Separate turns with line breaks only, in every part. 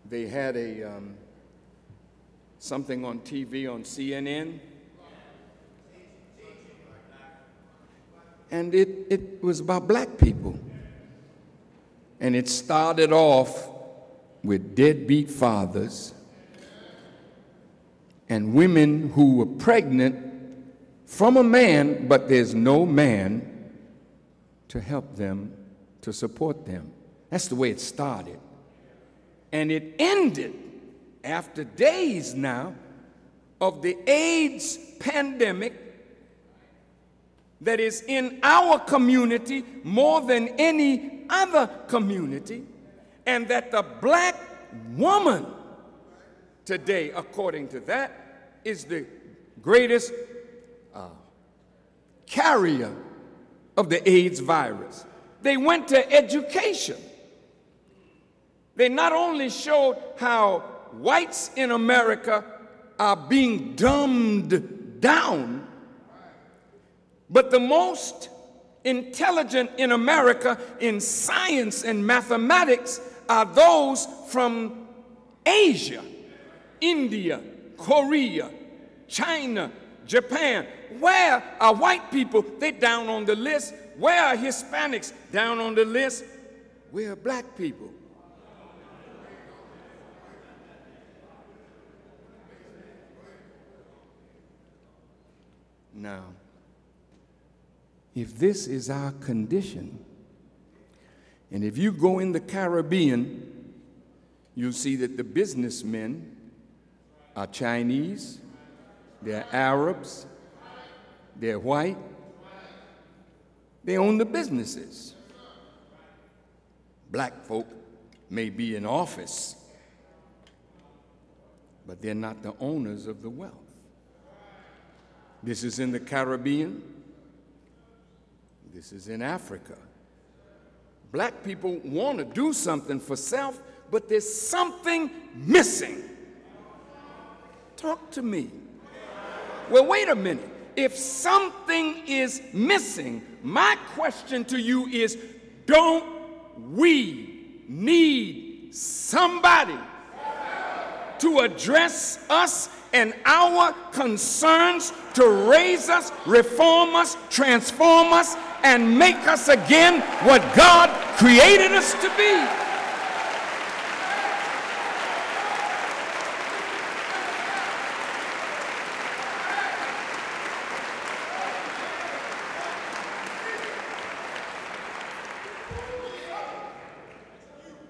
they had something on TV on CNN, and it was about black people. And it started off with deadbeat fathers and women who were pregnant from a man, but there's no man to help them, to support them. That's the way it started. And it ended after days now of the AIDS pandemic that is in our community more than any other community, and that the black woman today, according to that, is the greatest carrier of the AIDS virus. They went to education. They not only showed how whites in America are being dumbed down, but the most intelligent in America in science and mathematics are those from Asia, India, Korea, China, Japan. Where are white people? They're down on the list. Where are Hispanics? Down on the list. Where are black people? Now, if this is our condition, and if you go in the Caribbean, you'll see that the businessmen are Chinese, they're Arabs, they're white, they own the businesses. Black folk may be in office, but they're not the owners of the wealth. This is in the Caribbean. This is in Africa. Black people want to do something for self, but there's something missing. Talk to me. Well, wait a minute. If something is missing, my question to you is, don't we need somebody to address us and our concerns, to raise us, reform us, transform us, and make us again what God created us to be?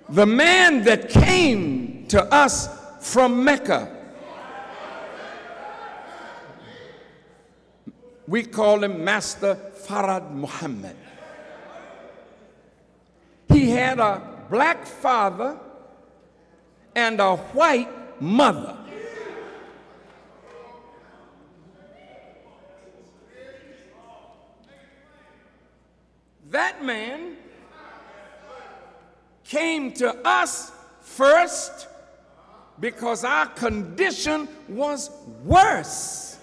The man that came to us from Mecca, we call him Master Farad Muhammad. He had a black father and a white mother. That man came to us first because our condition was worse.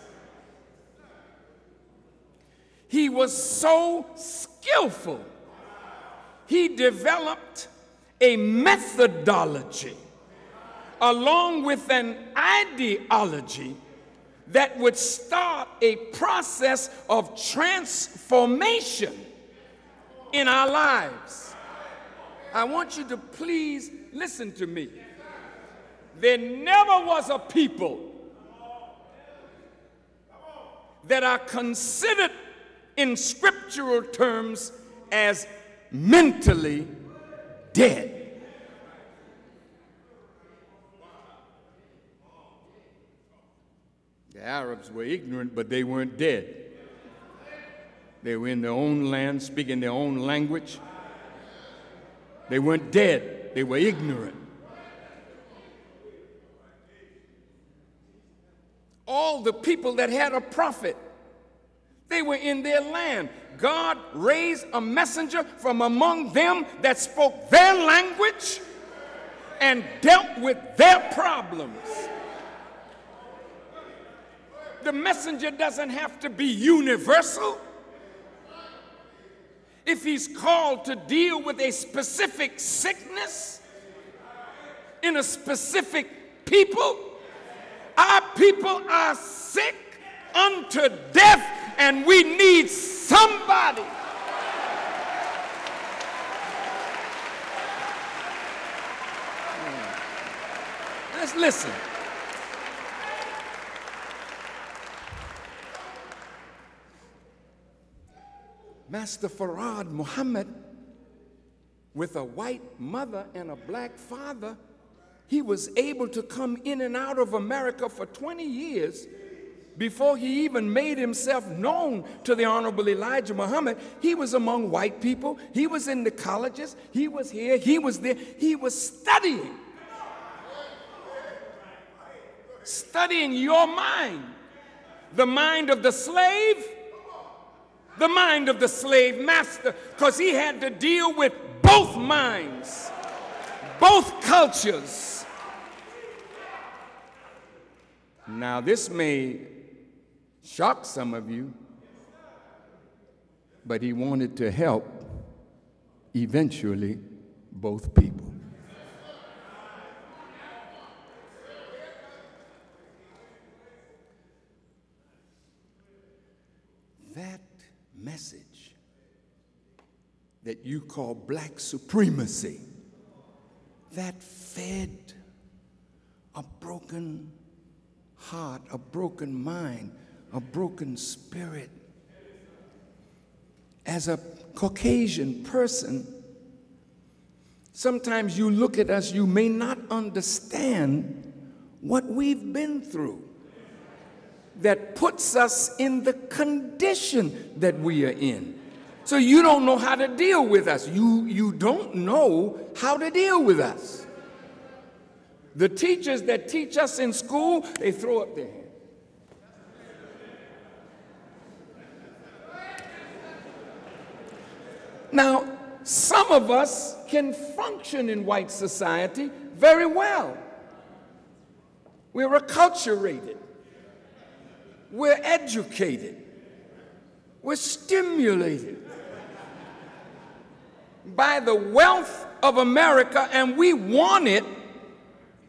He was so skillful. He developed a methodology along with an ideology that would start a process of transformation in our lives. I want you to please listen to me. There never was a people that are considered in scriptural terms as mentally dead. The Arabs were ignorant, but they weren't dead. They were in their own land, speaking their own language. They weren't dead, they were ignorant. All the people that had a prophet, they were in their land. God raised a messenger from among them that spoke their language and dealt with their problems. The messenger doesn't have to be universal. If he's called to deal with a specific sickness, in a specific people. Our people are sick unto death, and we need somebody. Let's listen. Master Farad Muhammad, with a white mother and a black father, he was able to come in and out of America for 20 years before he even made himself known to the Honorable Elijah Muhammad. He was among white people. He was in the colleges. He was here. He was there. He was studying. Studying your mind. The mind of the slave, the mind of the slave master, because he had to deal with both minds, both cultures. Now, this may shock some of you, but he wanted to help eventually both people. That message that you call black supremacy, that fed a broken heart, a broken mind, a broken spirit. As a Caucasian person, sometimes you look at us, you may not understand what we've been through that puts us in the condition that we are in. So you don't know how to deal with us. You don't know how to deal with us. The teachers that teach us in school, they throw up their hands. Now, some of us can function in white society very well. We're acculturated. We're educated. We're stimulated by the wealth of America, and we want it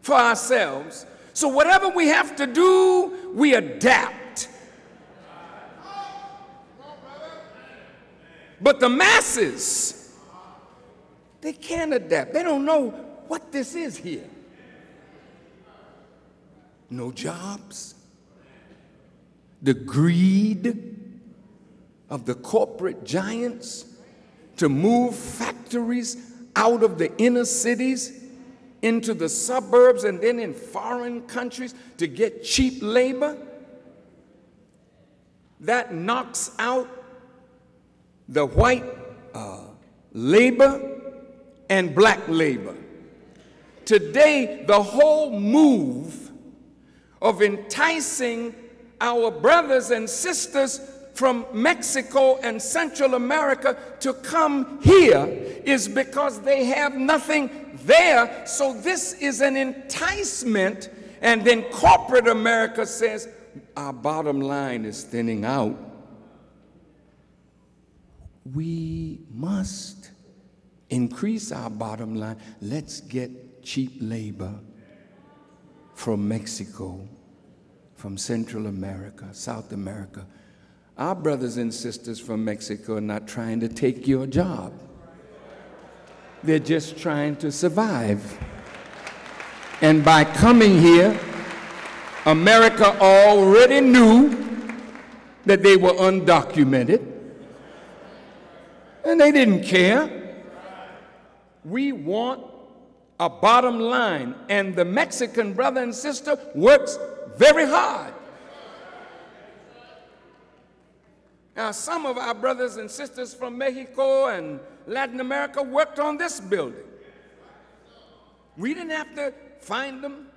for ourselves. So whatever we have to do, we adapt. But the masses, they can't adapt. They don't know what this is here. No jobs. The greed of the corporate giants to move factories out of the inner cities into the suburbs and then in foreign countries to get cheap labor. That knocks out the white labor and black labor. Today, the whole move of enticing our brothers and sisters from Mexico and Central America to come here is because they have nothing there. So this is an enticement, and then corporate America says our bottom line is thinning out. We must increase our bottom line. Let's get cheap labor from Mexico, from Central America, South America. Our brothers and sisters from Mexico are not trying to take your job. They're just trying to survive. And by coming here, America already knew that they were undocumented, and they didn't care. We want a bottom line, and the Mexican brother and sister works very hard. Now, some of our brothers and sisters from Mexico and Latin America worked on this building. We didn't have to find them.